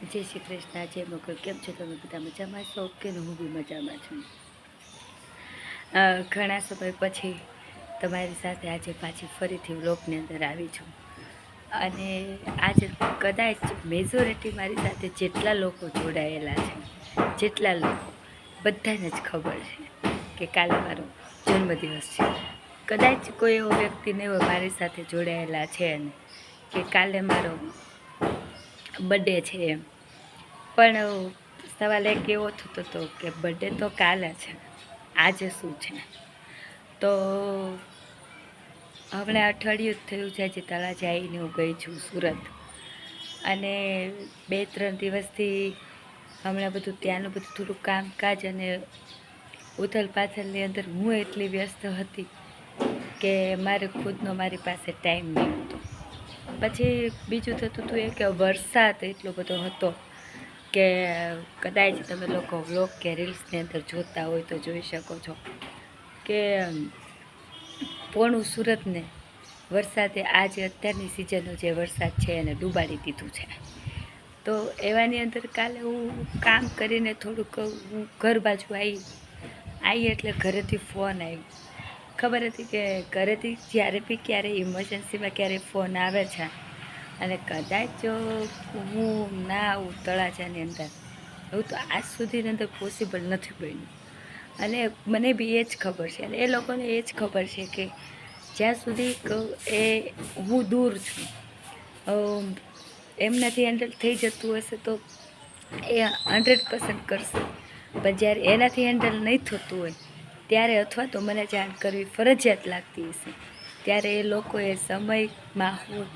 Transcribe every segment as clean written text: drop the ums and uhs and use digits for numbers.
જય શ્રી કૃષ્ણ, જય મકર. કેમ છો તમે બધા? મજામાં છો કે? હું બી મજામાં છું. ઘણા સમય પછી તમારી સાથે આજે પાછી ફરીથી વ્લોગની અંદર આવી છું. અને આજે કદાચ મેજોરિટી મારી સાથે જેટલા લોકો જોડાયેલા છે, જેટલા લોકો બધાને જ ખબર છે કે કાલે મારો જન્મદિવસ છે. કદાચ કોઈ એવો વ્યક્તિ નહીં હોય મારી સાથે જોડાયેલા છે ને કે કાલે મારો બર્થડે છે એમ. પણ સવાલ એક એવો થતો હતો કે બર્થડે તો કાલે છે, આજે શું છે? તો હમણાં અઠવાડિયું જ થયું છે આજે તળાજા આવીને હું ગઈ છું સુરત. અને 2-3 દિવસથી હમણાં બધું ત્યાંનું બધું થોડું કામકાજ અને ઉથલ પાથલની અંદર હું એટલી વ્યસ્ત હતી કે મારે ખુદનો મારી પાસે ટાઈમ નહીં હતો. પછી બીજું થતું હતું એ કે વરસાદ એટલો બધો હતો કે કદાચ તમે લોકો વ્લોગ કે રીલ્સની અંદર જોતા હોય તો જોઈ શકો છો કે પોણું સુરતને વરસાદે આજે અત્યારની સિઝનનો જે વરસાદ છે એને ડૂબાડી દીધું છે. તો એવાની અંદર કાલે હું કામ કરીને થોડુંક હું ઘર બાજુ આવી એટલે ઘરેથી ફોન આવ્યો. ખબર હતી કે ઘરેથી જ્યારે બી ક્યારે ઇમરજન્સીમાં ક્યારેય ફોન આવે છે અને કદાચ હું ના આવું તળાજાની અંદર, એવું તો આજ સુધીની અંદર પોસિબલ નથી બન્યું. અને મને બી એ જ ખબર છે અને એ લોકોને એ જ ખબર છે કે જ્યાં સુધી એ હું દૂર છું, એમનાથી હેન્ડલ થઈ જતું હશે તો એ 100% કરશે. પણ જ્યારે એનાથી હેન્ડલ નહીં થતું હોય ત્યારે અથવા તો મને જાણ કરવી ફરજિયાત લાગતી હશે ત્યારે એ લોકોએ સમય, માહોલ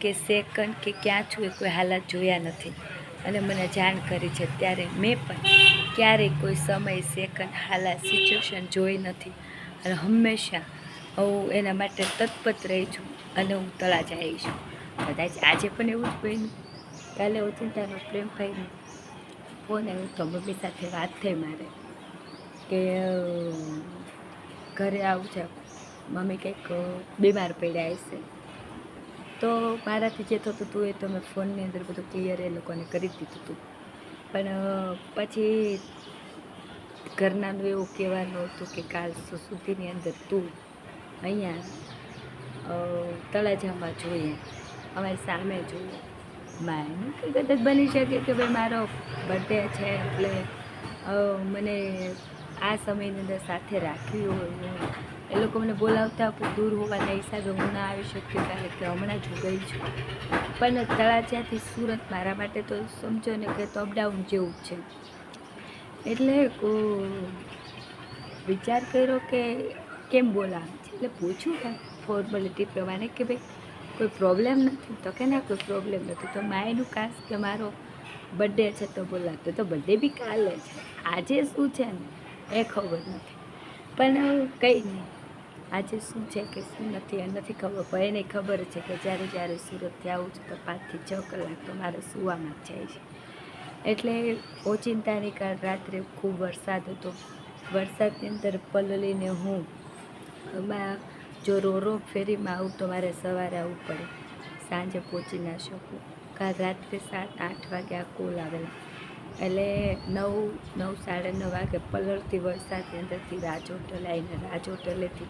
કે સેકન્ડ કે ક્યાં છું એ કોઈ હાલાત જોયા નથી અને મને જાણ કરી છે. ત્યારે મેં પણ ક્યારેય કોઈ સમય, સેકન્ડ, હાલાત, સિચ્યુએશન જોઈ નથી અને હંમેશા હું એના માટે તત્પર રહી છું અને હું તળાજા આવી છું. કદાચ આજે પણ એવું જ બન્યું. કાલે ઓચિંતાનો પ્રેમભાઈને ફોન આવ્યો તો મમ્મી સાથે વાત થઈ મારે કે ઘરે આવું છે, મમ્મી કંઈક બીમાર પડ્યા હશે. તો મારાથી જે થતું હતું એ તો મેં ફોનની અંદર બધું ક્લિયર એ લોકોને કરી દીધું હતું. પણ પછી ઘરનાનું એવું કહેવાનું હતું કે કાલ સુધીની અંદર તું અહીંયા તળાજામાં જોઈએ, અમારી સામે જોઈએ. માનું કે કદાચ બની શકે કે ભાઈ મારો બર્થડે છે એટલે મને આ સમયની અંદર સાથે રાખવી હોય. એ લોકો મને બોલાવતા દૂર હોવાના હિસાબે હું ના આવી શક્યો કારણ કે હમણાં જ ગઈ છું. પણ તળાજાથી સુરત મારા માટે તો સમજો ને કે તો અપડાઉન જેવું જ છે. એટલે વિચાર કર્યો કે કેમ બોલાવે છે, એટલે પૂછું કાંઈ ફોર્માલિટી પ્રમાણે કે ભાઈ કોઈ પ્રોબ્લેમ નથી? તો કે ના કોઈ પ્રોબ્લેમ નથી. તો માયનું કાશ કે મારો બર્થડે છે તો બોલાવતો, તો બર્થડે બી કાલે છે, આજે શું છે ને એ ખબર નથી. પણ કંઈ નહીં, આજે શું છે કે શું નથી એ નથી ખબર. પણ એને ખબર છે કે જ્યારે સુરતથી આવું છું તો 5 થી 6 કલાક તો મારે સૂવામાં જ જાય છે. એટલે ઓચિંતાની કાલ રાત્રે ખૂબ વરસાદ હતો. વરસાદની અંદર પલળીને હું જો રો ફેરીમાં આવું તો મારે સવારે આવવું પડે, સાંજે પહોંચી ના શકું. કાલ રાત્રે 7-8 વાગે આ કોલ આવેલા એટલે 9-9:30 વાગે પલળતી વરસાદની અંદરથી રાજ હોટલ આવીને રાજ હોટલેથી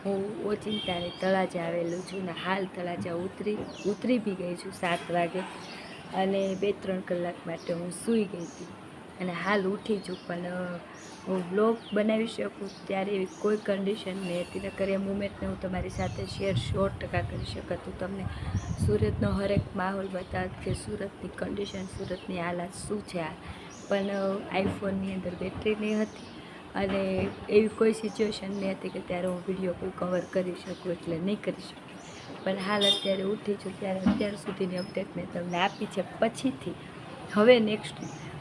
હું ઓચિંતાની તળાજા આવેલું છું ને હાલ તળાજા ઉતરી બી ગઈ છું 7 વાગે અને 2-3 કલાક માટે હું સૂઈ ગઈ હતી અને હાલ ઉઠી છું. પણ હું બ્લોગ બનાવી શકું ત્યારે એવી કોઈ કન્ડિશન નહીં હતી. નકર એ મુમેન્ટને હું તમારી સાથે શેર 100% કરી શકતું. તમને સુરતનો હરેક માહોલ બતાવત કે સુરતની કન્ડિશન, સુરતની હાલાત શું છે. પણ આઈફોનની અંદર બેટરી નહીં હતી અને એવી કોઈ સિચ્યુએશન નહીં હતી કે ત્યારે હું વિડીયો કોઈ કવર કરી શકું, એટલે નહીં કરી શકું. પણ હાલ અત્યારે ઉઠી છું ત્યારે અત્યાર સુધીની અપડેટ મેં તમને આપી છે. પછીથી હવે નેક્સ્ટ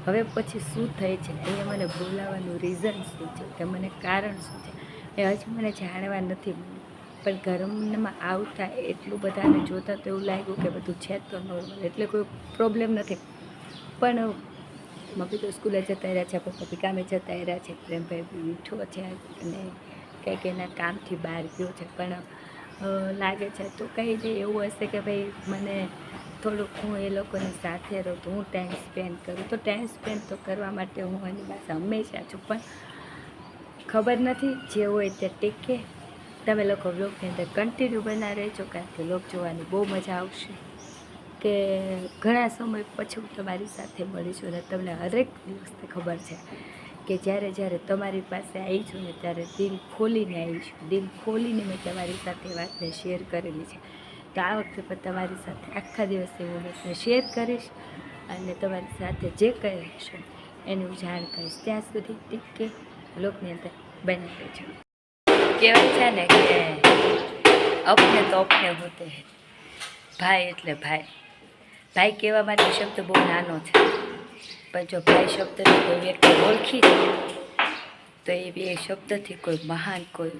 હવે પછી શું થાય છે, અહીંયા મને બોલાવવાનું રીઝન શું છે, કે મને કારણ શું છે એ હજી મને જાણવા નથી મળ્યું. પણ ઘરમાં આવતા એટલું બધાને જોતાં તો એવું લાગ્યું કે બધું છે તો નોર્મલ, એટલે કોઈ પ્રોબ્લેમ નથી. પણ મમ્મી તો સ્કૂલે જતા રહ્યા છે, પપ્પા બી કામે જતા રહ્યા છે, પ્રેમભાઈ બી મીઠો છે અને કંઈક એના કામથી બહાર ગયો છે. પણ લાગે છે તો કંઈ નહીં એવું હશે કે ભાઈ મને થોડુંક હું એ લોકોની સાથે રહું, તો હું ટાઈમ સ્પેન્ડ કરું. તો ટાઈમ સ્પેન્ડ તો કરવા માટે હું એની પાસે હંમેશા છું. પણ ખબર નથી, જે હોય તે ટીકે. તમે લોકો વ્લોગની અંદર કન્ટિન્યુ બના રહેજો, કારણ કે વ્લોગ જોવાની બહુ મજા આવશે. કે ઘણા સમય પછી હું તમારી સાથે મળીશું અને તમને હરેક દિવસને ખબર છે કે જ્યારે તમારી પાસે આવી છું ને ત્યારે દિલ ખોલીને આવી છું. દિલ ખોલીને મેં તમારી સાથે વાતને શેર કરેલી છે. તો આ વખતે પણ તમારી સાથે આખા દિવસે હું વાતને શેર કરીશ અને તમારી સાથે જે કહે છે એની હું જાણ કરીશ. ત્યાં સુધી ટીકે વ્લોગની અંદર બની રહેજો. કહેવાય છે ને કે અપને તો અપને હોતે હૈ, ભાઈ એટલે ભાઈ. ભાઈ કહેવા માટે શબ્દ બહુ નાનો છે, પણ જો ભાઈ શબ્દથી કોઈ વ્યક્તિ ઓળખી જાય તો એ શબ્દથી કોઈ મહાન કોઈ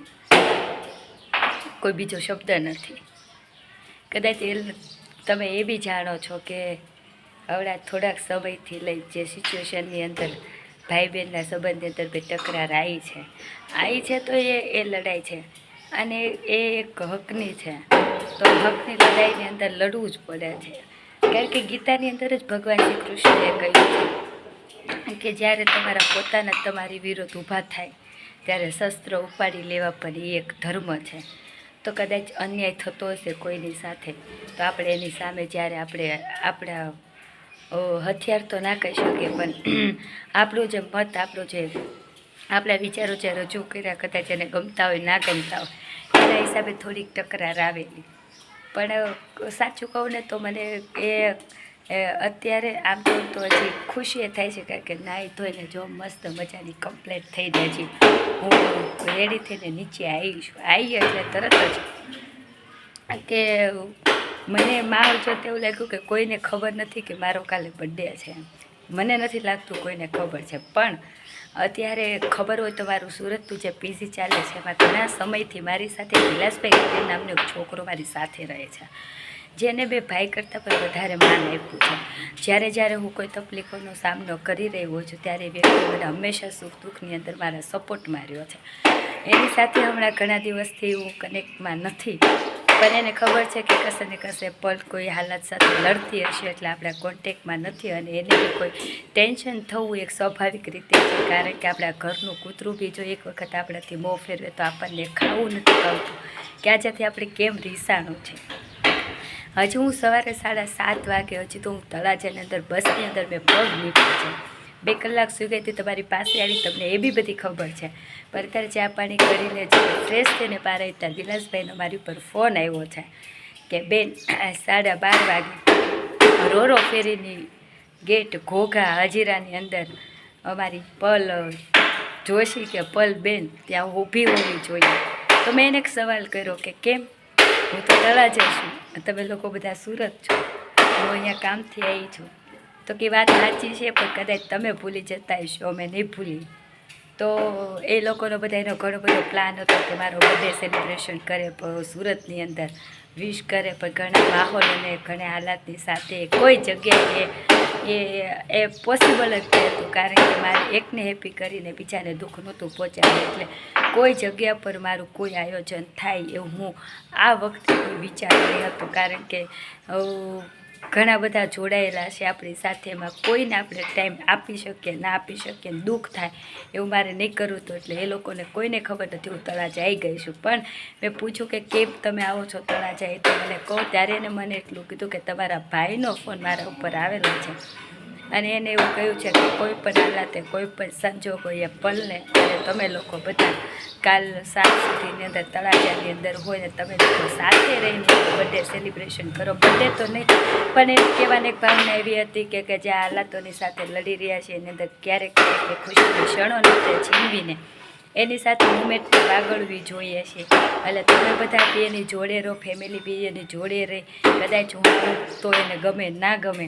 બીજો શબ્દ નથી. કદાચ તમે એ બી જાણો છો કે હમણાં થોડાક સમયથી લઈ જે સિચ્યુએશનની અંદર ભાઈ બહેનના સંબંધની અંદર બે તકરાર આવી છે તો એ લડાઈ છે અને એ એક હકની છે. તો હકની લડાઈની અંદર લડવું જ પડે છે. કારણ કે ગીતાની અંદર જ ભગવાન શ્રી કૃષ્ણએ કહ્યું છે કે જ્યારે તમારા પોતાના તમારી વિરુદ્ધ ઊભા થાય ત્યારે શસ્ત્ર ઉપાડી લેવા પણ એ એક ધર્મ છે. તો કદાચ અન્યાય થતો હશે કોઈની સાથે તો આપણે એની સામે જ્યારે આપણા હથિયાર તો ના કહી શકીએ, પણ આપણું જે મત, આપણા વિચારો જે રજૂ કર્યા, કદાચ એને ગમતા હોય ના ગમતા હોય એના હિસાબે થોડીક તકરાર આવેલી. પણ સાચું કહું ને તો મને અત્યારે આમ તો હજી ખુશી એ થાય છે, કારણ કે નાહી ધોઈને જો મસ્ત મજાની કમ્પ્લેટ થઈને હજી હું રેડી થઈને નીચે આવી એટલે તરત જ કે મને માહોલ જોતે એવું લાગ્યું કે કોઈને ખબર નથી કે મારો કાલે બર્થડે છે. મને નથી લાગતું કોઈને ખબર છે, પણ અત્યારે ખબર હોય તો મારું સુરતનું જે પીજી ચાલે છે એમાં ઘણા સમયથી મારી સાથે વિલાસભાઈ નામનો એક છોકરો મારી સાથે રહે છે, જેને બે ભાઈ કરતાં પણ વધારે માન આપ્યું છે. જ્યારે હું કોઈ તકલીફોનો સામનો કરી રહ્યો છું ત્યારે વ્યક્તિએ મને હંમેશા સુખ દુઃખની અંદર મારા સપોર્ટ માર્યો છે. એની સાથે હમણાં ઘણા દિવસથી હું કનેક્ટમાં નથી, પણ એને ખબર છે કે કશે ને કશે પલ કોઈ હાલત સાથે લડતી હશે એટલે આપણા કોન્ટેક્ટમાં નથી. અને એને બી કોઈ ટેન્શન થવું એક સ્વાભાવિક રીતે છે, કારણ કે આપણા ઘરનું કૂતરું બી જો એક વખત આપણાથી મોં ફેરવે તો આપણને ખાવું નથી આવતું કે આજેથી આપણે કેમ રીસાણું છે. હજી હું સવારે 7:30 વાગે હજી તો હું તળાજાની અંદર બસની અંદર મેં પગ મૂક્યો છે. 2 કલાક સુઈ ગઈ હતી તમારી પાસે આવી, તમને એ બી બધી ખબર છે. પણ અત્યારે ચા પાણી કરીને જે ફ્રેશ થઈને બહાર આવી ત્યારે વિલાસભાઈનો મારી ઉપર ફોન આવ્યો છે કે બેન 12:30 વાગે રોરો ફેરીની ગેટ ઘોઘા હજીરાની અંદર અમારી પલ જોશી કે પલ બેન ત્યાં ઊભી હોવી જોઈએ. તો મેં એને એક સવાલ કર્યો કે કેમ, હું તો તળાજા છું, તમે લોકો બધા સુરત છો, હું અહીંયા કામથી આવી છું. તો કે વાત સાચી છે, પણ કદાચ તમે ભૂલી જતા હશો, અમે નહીં ભૂલી. તો એ લોકોનો બધા એનો ઘણો બધો પ્લાન હતો કે મારો બર્થડે સેલિબ્રેશન કરે સુરતની અંદર વિશ કરે, પણ ઘણા માહોલ અને ઘણા હાલાતની સાથે કોઈ જગ્યાએ એ પોસિબલ જ નહોતું, કારણ કે મારે એકને હેપી કરીને બીજાને દુઃખ નહોતું પહોંચાડ્યું. એટલે કોઈ જગ્યા પર મારું કોઈ આયોજન થાય એવું હું આ વખતે કોઈ વિચાર્યું નહીં હતું, કારણ કે ઘણા બધા જોડાયેલા છે આપણી સાથે, એમાં કોઈને આપણે ટાઈમ આપી શકીએ ના આપી શકીએ, દુઃખ થાય એવું મારે નહીં કરવું હતું. એટલે એ લોકોને કોઈને ખબર નથી હું તળાજા આવી ગઈ છું. પણ મેં પૂછ્યું કે કેમ તમે આવો છો તળાજા, એ તો મને કહો. ત્યારે એને મને એટલું કીધું કે તમારા ભાઈનો ફોન મારા ઉપર આવેલો છે અને એને એવું કહ્યું છે કે કોઈ પણ હાલાતે કોઈ પણ સંજોગો એ પલને અને તમે લોકો બધા કાલ 7 સુધીની અંદર તળાજાની અંદર હોય ને તમે લોકો સાથે રહીને બર્થડે સેલિબ્રેશન કરો. બર્થડે તો નહીં, પણ એમ કહેવાની એક ભાવના એવી હતી કે જે હાલાતોની સાથે લડી રહ્યા છે એની અંદર ક્યારેક ક્યારેક ખુશીની ક્ષણોને આપણે છીનવીને એની સાથે મુમેન્ટ વાગળવી જોઈએ છે. એટલે તમે બધા બી એની જોડે રહો, ફેમિલી બી એની જોડે રહે. કદાચ હું તો એને ગમે ના ગમે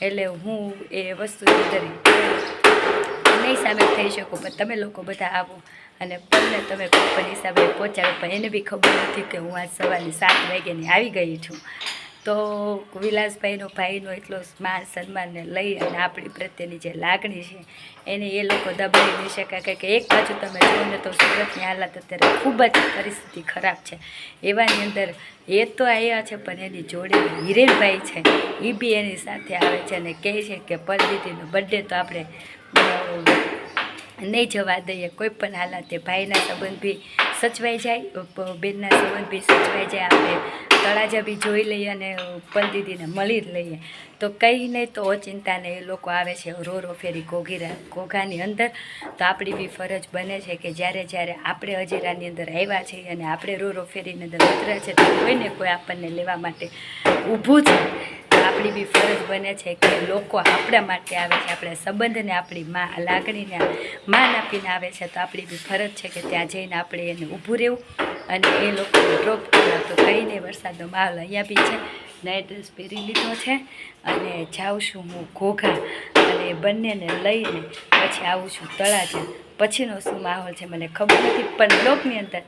એટલે હું એ વસ્તુની અંદર નહીં સામેલ થઈ શકું, પણ તમે લોકો બધા આવો અને પલને તમે કોઈ પણ હિસાબે પહોંચાડો. પણ એને બી ખબર નથી કે હું આજ સવારે 7 વાગ્યાની આવી ગઈ છું. તો વિલાસભાઈનો ભાઈનો એટલો માન સન્માનને લઈ અને આપણી પ્રત્યેની જે લાગણી છે એને એ લોકો દબાવી નહીં શકાય કે એક બાજુ તમે જુઓ ને તો સુરતની હાલત અત્યારે ખૂબ જ પરિસ્થિતિ ખરાબ છે. એવાની અંદર એ તો આવ્યા છે પણ એની જોડે હિરેનભાઈ છે એ બી એની સાથે આવે છે અને કહે છે કે પલદીદીનો બર્થડે તો આપણે નહીં જવા દઈએ કોઈ પણ હાલતે. ભાઈના સંબંધ બી સચવાઈ જાય, બેનના સંબંધ બી સચવાઈ જાય, આપણે તળાજા બી જોઈ લઈએ અને પલદીદીને મળી જ લઈએ. તો કંઈ નહીં તો ઓચિંતાને એ લોકો આવે છે રો ફેરી ઘોઘાની અંદર. તો આપણી બી ફરજ બને છે કે જ્યારે આપણે હજીરાની અંદર આવ્યા છીએ અને આપણે રો ફેરીની અંદર ઉતર્યા છે તો કોઈને કોઈ આપણને લેવા માટે ઊભું છે. આપણી બી ફરજ બને છે કે લોકો આપણા માટે આવે છે, આપણા સંબંધને આપણી લાગણીને માન આપીને આવે છે. તો આપણી બી ફરજ છે કે ત્યાં જઈને આપણે એને ઊભું રહેવું અને એ લોકોને ડ્રોપ કરવા. તો કંઈ નહીં, વરસાદનો માહોલ અહીંયા બી છે. નાઇટ ડ્રેસ પહેરી લીધો છે અને જાઉં છું હું ઘોઘા અને બંનેને લઈને પછી આવું છું તળાજા. પછીનો શું માહોલ છે મને ખબર નથી, પણ બ્લોગની અંદર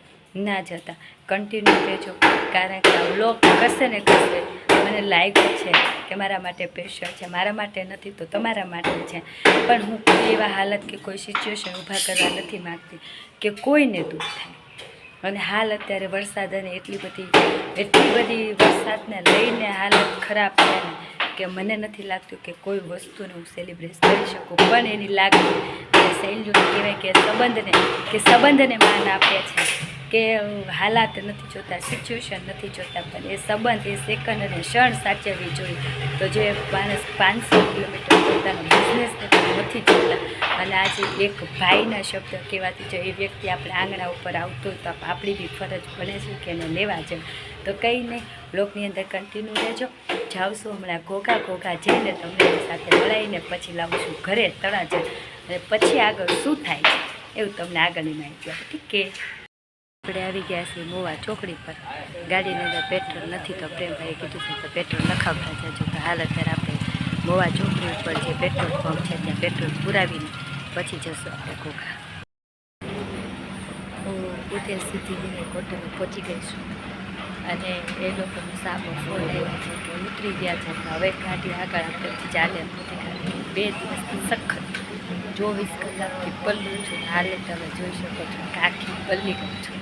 ના જતા કન્ટિન્યુ રહેજો, કારણ કે આ બ્લોગ કરશે ને કરશે મને લાગ્યું છે કે મારા માટે સ્પેશિયલ છે, મારા માટે નથી તો તમારા માટે છે. પણ હું કોઈ એવા હાલત કે કોઈ સિચ્યુએશન ઊભા કરવા નથી માગતી કે કોઈને દુઃખ થાય. અને હાલ અત્યારે વરસાદ અને એટલી બધી વરસાદને લઈને હાલત ખરાબ છે ને કે મને નથી લાગતું કે કોઈ વસ્તુને હું સેલિબ્રેટ કરી શકું. પણ એની લાગણી અને સેલ્યુટ કહેવાય કે સંબંધને માન આપે છે કે હાલાત નથી જોતા, સિચ્યુએશન નથી જોતા, પણ એ સંબંધ એ સેકન્ડ અને ક્ષણ સાચવવી જોઈએ. તો જે માણસ 500 કિલોમીટર પોતાનો બિઝનેસ નથી જોતા અને આજે એક ભાઈના શબ્દ કહેવાથી જો એ વ્યક્તિ આપણે આંગણા ઉપર આવતો હોય તો આપણી બી ફરજ બને છે કે એને લેવા જાય. તો કંઈ નહીં, બ્લોગની અંદર કન્ટિન્યુ રહેજો. જાવશું હમણાં ઘોઘા જઈને તમને એની સાથે મળાવીને પછી લાવું છું ઘરે તળાજા અને પછી આગળ શું થાય છે એવું તમને આગળની માહિતી આપે. ઠીક કે આપણે આવી ગયા છીએ મોવા ચોકડી પર. ગાડીની અંદર પેટ્રોલ નથી તો પ્રેમભાઈએ કીધું છે તો પેટ્રોલ નખાવતા જજો. તો હાલ અત્યારે આપણે મોવા ચોકડી ઉપર જે પેટ્રોલ પંપ છે ત્યાં પેટ્રોલ પુરાવીને પછી જશું આપણે ઘોઘા. હું ઉતેર સીધી હોટલ પહોંચી ગઈ છું અને એ લોકોનો સામો ફોન આવ્યો છે કે ઉતરી ગયા છે તો હવે ગાડી આગળ આપણેથી ચાલે નથી. ગાડી 2 દિવસથી સખત 24 કલાકથી પલ્લું છું. હાલે તમે જોઈ શકો છો કે આખી પલ્લી ગયું છું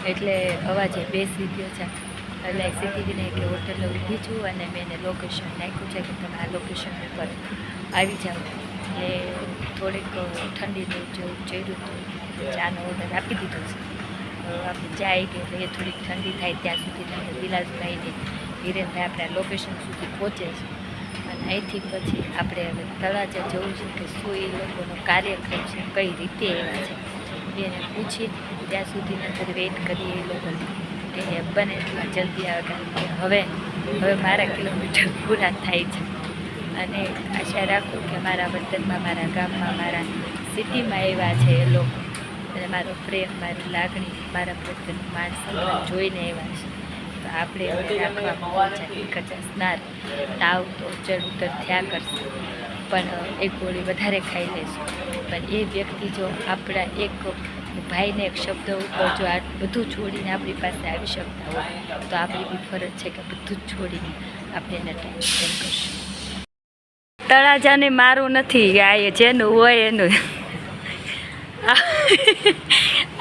એટલે અવાજે બેસી ગયો છે. એટલે સીધી કે હોટલે ઊભી છું અને મેં એને લોકેશન નાખ્યું છે કે તમે આ લોકેશન ઉપર આવી જાઓ. એટલે થોડીક ઠંડીનું જેવું ચડ્યું હતું, ચાનો ઓર્ડર આપી દીધો છે. આપણે ચા આવી ગઈ એટલે એ થોડીક ઠંડી થાય ત્યાં સુધી તમે વિલાસભાઈને હિરેનભાઈ આપણા લોકેશન સુધી પહોંચે છે. અને અહીંથી પછી આપણે હવે તળાજા જવું છે કે શું એ લોકોનો કાર્યક્રમ છે, કઈ રીતે એવા છે એને પૂછીએ. ત્યાં સુધી નજર વેઇટ કરીએ એ લોકોને કે બને એટલા જલ્દી આવે, કારણ કે હવે મારા કિલોમીટર પૂરા થાય છે. અને આશા રાખું કે મારા વતનમાં, મારા ગામમાં, મારા સિટીમાં એવા છે એ લોકો અને મારો પ્રેમ, મારી લાગણી, મારા પ્રત્યેનું માન સન્માન જોઈને એવા છે. તો આપણે હવે રાખવા પહોંચાય કચાસનાર તાવ તો ચડ ઉતર થયા કરશે, પણ એક ગોળી વધારે ખાઈ લઈશું. પણ એ વ્યક્તિ જો આપણા એક ભાઈને એક શબ્દ ઉપર જો આ બધું છોડીને આપણી પાસે આવી શકતા હોય તો આપણી બી ફરજ છે કે બધું જ છોડીને આપણે એને ટાઈમ સ્પેન્ડ કરશું. તળાજાને મારું નથી, આ જેનું હોય એનું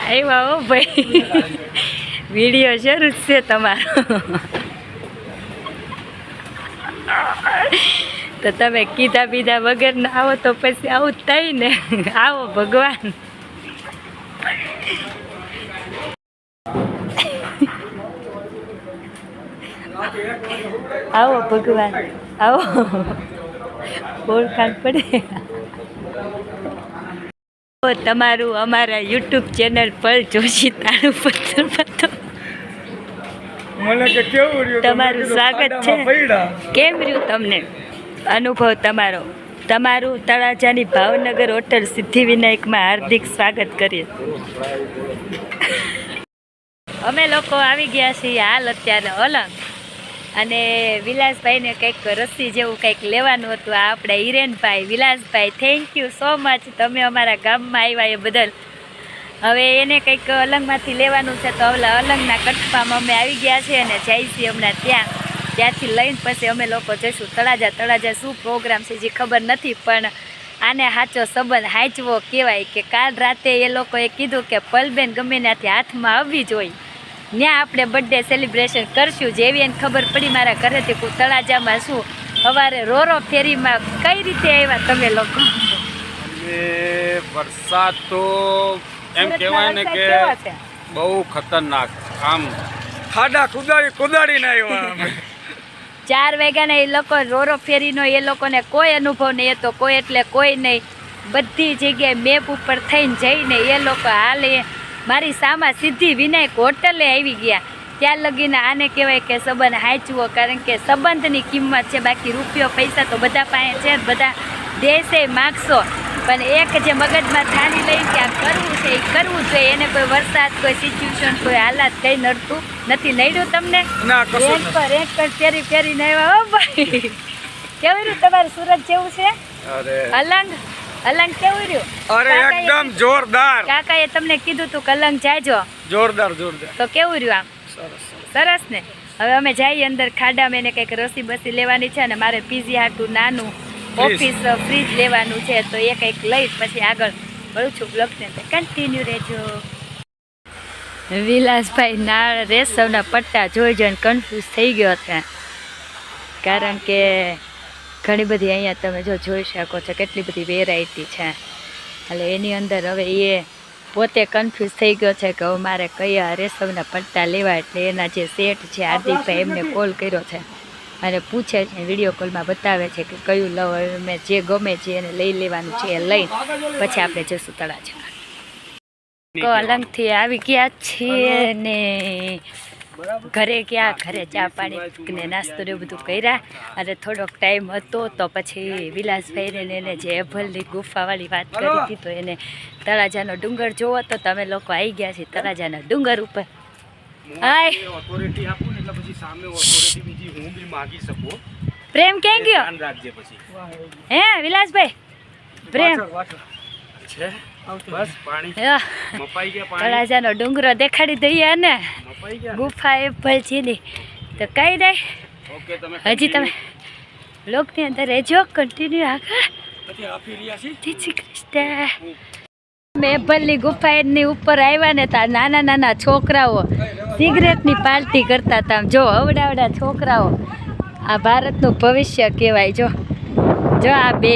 આવ્યા હો ભાઈ, વિડીયો શરૂ છે તમારો. તો તમે કીધા બીધા વગર ના આવો તો પછી આવું જ થાય ને. આવો ભગવાન. આવો ભગવાન, આવો. ઓળખાણ પડે. તમારું અમારા યુટ્યુબ ચેનલ પર જોશી તારું પથ્થર તમારું સ્વાગત છે. કેમ રહ્યું તમને અનુભવ તમારું તળાજાની ભાવનગર હોટલ સિદ્ધિવિનાયકમાં હાર્દિક સ્વાગત કરીએ. અમે લોકો આવી ગયા છીએ હાલ અત્યારે અલંગ અને વિલાસભાઈને કંઈક રસી જેવું કંઈક લેવાનું હતું. આ આપણે હિરેનભાઈ, વિલાસભાઈ, થેન્ક યુ સો મચ, તમે અમારા ગામમાં આવ્યા એ બદલ. હવે એને કંઈક અલંગમાંથી લેવાનું છે તો ઓલા અલંગના કટપામાં અમે આવી ગયા છીએ અને જઈ છીએ હમણાં ત્યાં. ત્યાંથી લઈને પછી અમે લોકો જઈશું તળાજા શું પ્રોગ્રામ છે જે ખબર નથી, પણ આને સાચો સંબંધ હાંચવો કહેવાય કે કાલ રાતે એ લોકોએ કીધું કે પલબેન ગમે ત્યાંથી હાથમાં આવવી જોઈએ, ત્યાં આપણે બર્થડે સેલિબ્રેશન કરશું. જેવી એને ખબર પડી મારા ઘરેથી હું તળાજામાં શું સવારે રોરો ફેરીમાં કઈ રીતે આવ્યા તમે લોકો? વરસાદ તો એમ કહેવાય ને કે બહુ ખતરનાક, આમ ખાડા કુદાડીને આવ્યા. 4 વાગ્યાના એ લોકો રોરો ફેરીનો એ લોકોને કોઈ અનુભવ નહીં હતો, કોઈ એટલે કોઈ નહીં. બધી જગ્યાએ મેપ ઉપર થઈને જઈને એ લોકો હાલે મારી સામા સીધી વિનાયક હોટલે આવી ગયા. ત્યાં લગીને આને કહેવાય કે સંબંધ હાંચવો, કારણ કે સંબંધની કિંમત છે, બાકી રૂપિયો પૈસા તો બધા પાસે છે, બધા દેશે માગશો, પણ એક જે મગજમાં થાળી લઈ કે આ કરવું છે એ કરવું જોઈએ. એને કોઈ વરસાદ, કોઈ સિચ્યુએશન, કોઈ હાલાત કંઈ નડતું નથી. નડ્યું તમને? એક પર ફેરીને આવ્યા. હો ભાઈ, કેવું રહ્યું તમારું સુરત જેવું છે? અલંગ કેવું રહ્યું? અરે એકદમ જોરદાર. કાકાએ તમને કીધું તું કે અલંગ જાયજો. જોરદાર. તો કેવું રહ્યું? આમ સરસ ને. હવે અમે જઈએ અંદર ખાડામાં, એને કંઈક રસી બસી લેવાની છે, અને મારે પીઝી હાટું નાનું ઓફિસ ફ્રીજ લેવાનું છે, તો એ કંઈક લઈ પછી આગળ વળું છું. બ્લોગને કન્ટિન્યુ રહેજો. વિલાસભાઈ ના રેશમના પટ્ટા જોઈ જોઈને કન્ફ્યુઝ થઈ ગયો છે, કારણ કે ઘણી બધી અહીંયા તમે જોઈ શકો છો કેટલી બધી વેરાયટી છે. એટલે એની અંદર હવે એ પોતે કન્ફ્યુઝ થઈ ગયો છે કે હવે મારે કયા રેશમના પટ્ટા લેવા. એટલે એના જે સેટ છે હાર્દિકભાઈ એમને કોલ કર્યો છે અને પૂછે છે, વિડીયો કોલમાં બતાવે છે કે કયું લવ, મેં જે ગમે છે એને લઈ લેવાનું છે, એ લઈ પછી આપણે જઈશું તળાજા. અલંગથી આવી ગયા છીએ ને ઘરે ગયા. ઘરે ચા પાણી ને નાસ્તો ને બધું કર્યા, અને થોડોક ટાઈમ હતો તો પછી વિલાસભાઈને એને જે એભલની ગુફાવાળી વાત કરી હતી, તો એને તળાજાનો ડુંગર જોવો તો તમે લોકો આવી ગયા છે તળાજાના ડુંગર ઉપર. પ્રેમ ક્યાં ગયો? હે વિલાસભાઈ, પ્રેમ તળાજાનો ડુંગરો દેખાડી દઈએ ને ગુફા એપલ ચીની તો કઈ દે. હજી તમે લોકની અંદર રહેજો, કન્ટિન્યુ આગળ. એપલની ગુફાની ઉપર આવ્યા ને તો નાના છોકરાઓ સિગરેટની પાર્ટી કરતા હતા. જો અવડાવડા છોકરાઓ, આ ભારતનું ભવિષ્ય કહેવાય. જો આ બે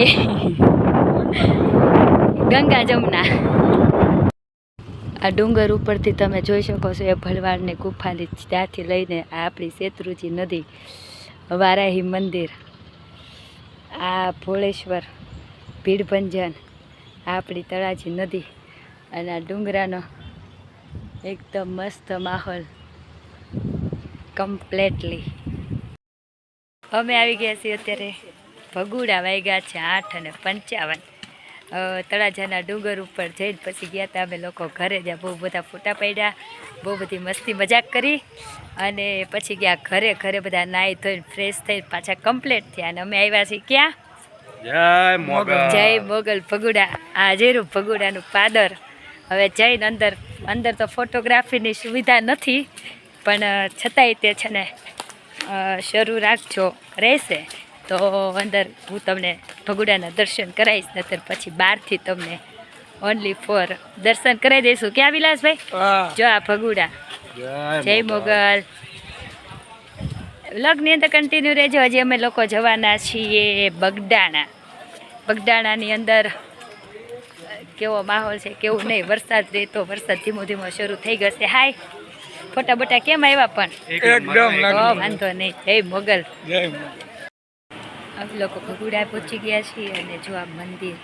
ગંગા જમના. આ ડુંગર ઉપરથી તમે જોઈ શકો છો એ ભલવાડની ગુફાની, ત્યાંથી લઈને આ આપણી શેત્રુજી નદી, વારાહી મંદિર, આ ભોળેશ્વર, ભીડભંજન, આ આપણી તળાજી નદી, અને આ ડુંગરાનો એકદમ મસ્ત માહોલ કમ્પ્લેટલી. અમે આવી ગયા છીએ અત્યારે ભગુડા, વાગ્યા છે 8:55. તળાજાના ડુંગર ઉપર જઈને પછી ગયા હતા અમે લોકો ઘરે. જ્યાં બહુ બધા ફોટા પાડ્યા, બહુ બધી મસ્તી મજાક કરી, અને પછી ગયા ઘરે. ઘરે બધા નાહી ધોઈને ફ્રેશ થઈ પાછા કમ્પ્લીટ થયા, અને અમે આવ્યા છીએ ક્યાં? જય મોગલ ભગુડા. આ જેરું ભગુડાનું પાદર. હવે જઈને અંદર તો ફોટોગ્રાફીની સુવિધા નથી, પણ છતાંય તે છે ને શરૂ રાખજો, રહેશે તો અંદર હું તમને ભગુડાના દર્શન કરાવીશ. નતર પછી બહારથી તમને ઓનલી ફોર દર્શન કરાવી દઈશું. ક્યાં વિલાસભાઈ? જો આ ભગુડા. જય મોગલ. વ્લોગની અંદર કન્ટિન્યુ રહેજો. હજી અમે લોકો જવાના છીએ બગડાણા. બગડાણાની અંદર કેવો માહોલ છે કેવું નહીં. વરસાદ રહે તો વરસાદ ધીમો ધીમો શરૂ થઈ ગયો. હાય, ફોટા બોટા કેમ આવ્યા? પણ એકદમ વાંધો નહીં. જય મોગલ. અમે લોકો ભગુડા પહોંચી ગયા છીએ, અને જો આ મંદિર,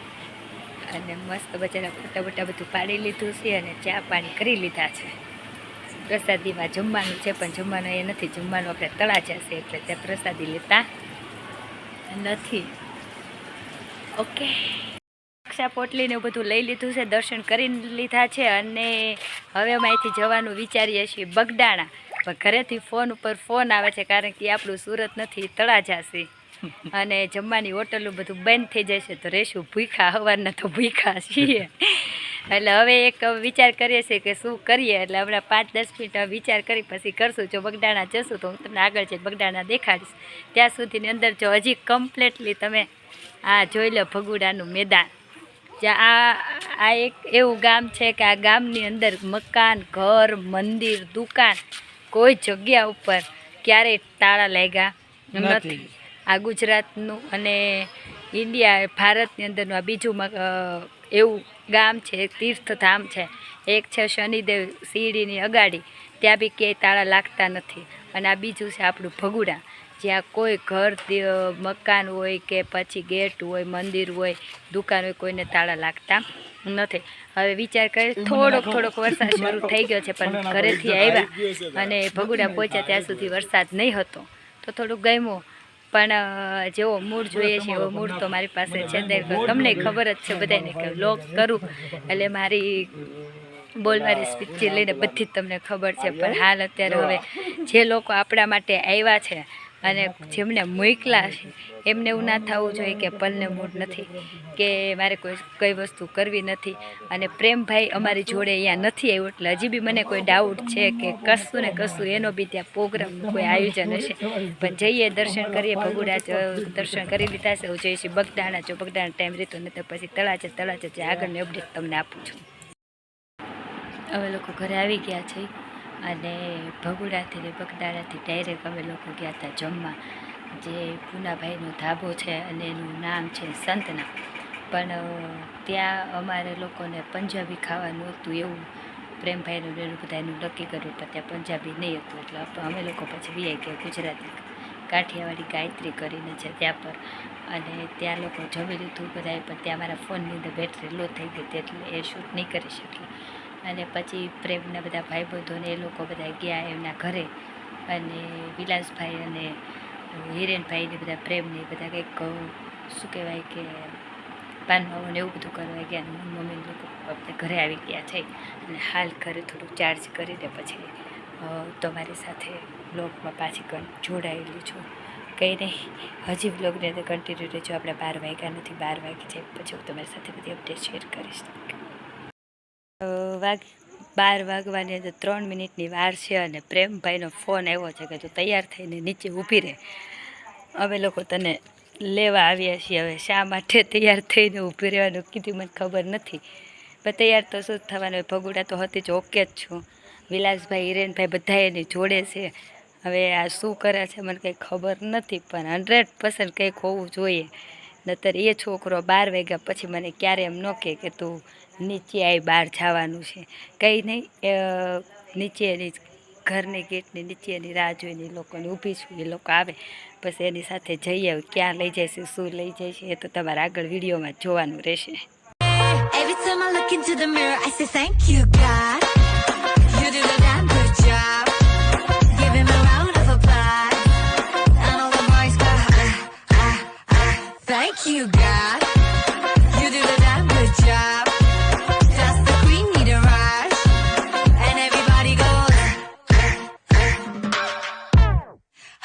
અને મસ્ત બચારા ફોટા બોટા બધું પાડી લીધું છે, અને ચા પાણી કરી લીધા છે. પ્રસાદીમાં જમવાનું છે, પણ જમવાનું એ નથી. જમવાનું આપણે તળાજા છે એટલે ત્યાં પ્રસાદી લેતા નથી. ઓકે, રક્ષા પોટલીને એવું બધું લઈ લીધું છે, દર્શન કરી લીધા છે, અને હવે અમે અહીંથી જવાનું વિચારીએ છીએ બગડાણા. પણ ઘરેથી ફોન ઉપર ફોન આવે છે, કારણ કે આપણું સુરત નથી, તળાજા છે, અને જમવાની હોટલો બધું બંધ થઈ જશે તો રહેશું ભૂખ્યા. સવારના તો ભૂખ્યા છીએ, એટલે હવે એક વિચાર કરીએ છીએ કે શું કરીએ, એટલે હમણાં 5-10 મિનિટ વિચાર કરી પછી કરશું. જો બગદાણા જશું તો હું તમને આગળ જઈને બગદાણા દેખાડીશ. ત્યાં સુધીની અંદર જો હજી કમ્પ્લીટલી તમે આ જોઈ લો ભગુડાનું મેદાન. જ્યાં આ એક એવું ગામ છે કે આ ગામની અંદર મકાન, ઘર, મંદિર, દુકાન કોઈ જગ્યા ઉપર ક્યારેય તાળા લાગ્યા નથી. આ ગુજરાતનું અને ઇન્ડિયા ભારતની અંદરનું આ બીજું એવું ગામ છે, તીર્થધામ છે. એક છે શનિદેવ શિરડીની અગાડી, ત્યાં બી ક્યાંય તાળા લાગતા નથી. અને આ બીજું છે આપણું ભગુડા, જ્યાં કોઈ ઘર, મકાન હોય કે પછી ગેટ હોય, મંદિર હોય, દુકાન હોય, કોઈને તાળા લાગતા નથી. હવે વિચાર કરીએ, થોડોક વરસાદ શરૂ થઈ ગયો છે, પણ ઘરેથી આવ્યા અને ભગુડા પહોંચ્યા ત્યાં સુધી વરસાદ નહીં હતો તો થોડુંક ગમ્યું. પણ જેવો મૂડ જોઈએ છે એવો મૂડ તો મારી પાસે છે. તમને ખબર જ છે બધાને કે વ્લોગ કરું એટલે મારી બોલવાની સ્પીચથી લઈને બધી જ તમને ખબર છે. પણ હાલ અત્યારે હવે જે લોકો આપણા માટે આવ્યા છે અને જેમને મોકલા છે એમને એવું ના થવું જોઈએ કે પલને મૂડ નથી, કે મારે કઈ વસ્તુ કરવી નથી. અને પ્રેમભાઈ અમારી જોડે અહીંયા નથી આવ્યો એટલે હજી બી મને કોઈ ડાઉટ છે કે કશું ને કશું એનો બી ત્યાં પ્રોગ્રામનું કોઈ આયોજન હશે. પણ જઈએ, દર્શન કરીએ, ભગુડા દર્શન કરી લીધા છે. હું જઈએ છીએ બગદાણા. જો બગદાણા ટાઈમ રહેતો નહીં તો પછી તળાજે જે આગળની અપડેટ તમને આપું છું. અમે લોકો ઘરે આવી ગયા છે અને ભગુડાથી ને બગદાણાથી ડાયરેક્ટ અમે લોકો ગયા હતા જમવા, જે પૂનાભાઈનો ધાબો છે અને એનું નામ છે સંતના. પણ ત્યાં અમારે લોકોને પંજાબી ખાવાનું હતું એવું પ્રેમભાઈનું એનું બધાનું નક્કી કર્યું, પણ ત્યાં પંજાબી નહીં હતું. એટલે અમે લોકો પછી વીઆઈ ગયા ગુજરાતી કાઠિયાવાડી ગાયત્રી કરીને છે ત્યાં પર. અને ત્યાં લોકો જમી લીધું બધાએ, પણ ત્યાં મારા ફોનની અંદર બેટરી લો થઈ ગઈ હતી એટલે એ શૂટ નહીં કરી શકી. અને પછી પ્રેમના બધા ભાઈબંધોને એ લોકો બધા ગયા એમના ઘરે, અને વિલાસભાઈ અને હિરેનભાઈને બધા પ્રેમને બધા કંઈક શું કહેવાય કે પાનમાઓને એવું બધું કરવા ગયા. મમ્મી લોકો આપણે ઘરે આવી ગયા છે અને હાલ ઘરે થોડુંક ચાર્જ કરીને પછી તમારી સાથે બ્લોગમાં પાછી જોડાયેલી છું. કંઈ નહીં, હજી બ્લોગને તો કન્ટિન્યુ રહેજો. આપણે 12 વાગ્યા નથી, 12 વાગી છે પછી હું તમારી સાથે બધી અપડેટ શેર કરીશ. 12 વાગવાની અંદર 3 મિનિટની વાર છે અને પ્રેમભાઈનો ફોન આવ્યો છે કે તું તૈયાર થઈને નીચે ઊભી રહે, અમે લોકો તને લેવા આવ્યા છીએ. હવે શા માટે તૈયાર થઈને ઊભી રહેવાનું કીધું મને ખબર નથી, પણ તૈયાર તો શું થવાનું. ભગુડા તો હતી જ ઓકે જ છું. વિલાસભાઈ, હિરેનભાઈ બધા એની જોડે છે. હવે આ શું કરે છે મને કંઈ ખબર નથી, પણ 100% કંઈક હોવું જોઈએ. નતર એ છોકરો 12 વાગ્યા પછી મને ક્યારે એમ ન કહે કે તું નીચે આવી, બહાર જવાનું છે. કંઈ નહીં, નીચેની ઘરની ગેટની નીચેની રાહ જોઈને એ લોકોને ઊભી છું. એ લોકો આવે પછી એની સાથે જઈએ. ક્યાં લઈ જાય છે, શું લઈ જાય છે એ તો તમારે આગળ વિડીયોમાં જોવાનું રહેશે. Every time I look into the mirror, I say thank you, God. You did a damn good job. Give him a round of applause. And all the boys go, thank you, God. You did a damn good job. Just the queen need a rush. And everybody goes,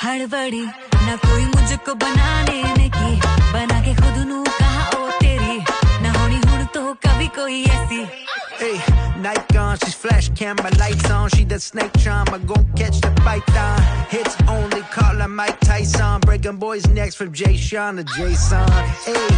हड़बड़ी ना कोई मुझको बनाने की, बना के खुद नू कहा ओ तेरी, ना होनी हुण तो कभी कोई ऐसी. Hey, night gone, she's flash camera lights on. She that snake charmer, gon' catch the python. Hits only, call her Mike Tyson. Breaking boys' necks from Jay Sean to Jason. Hey.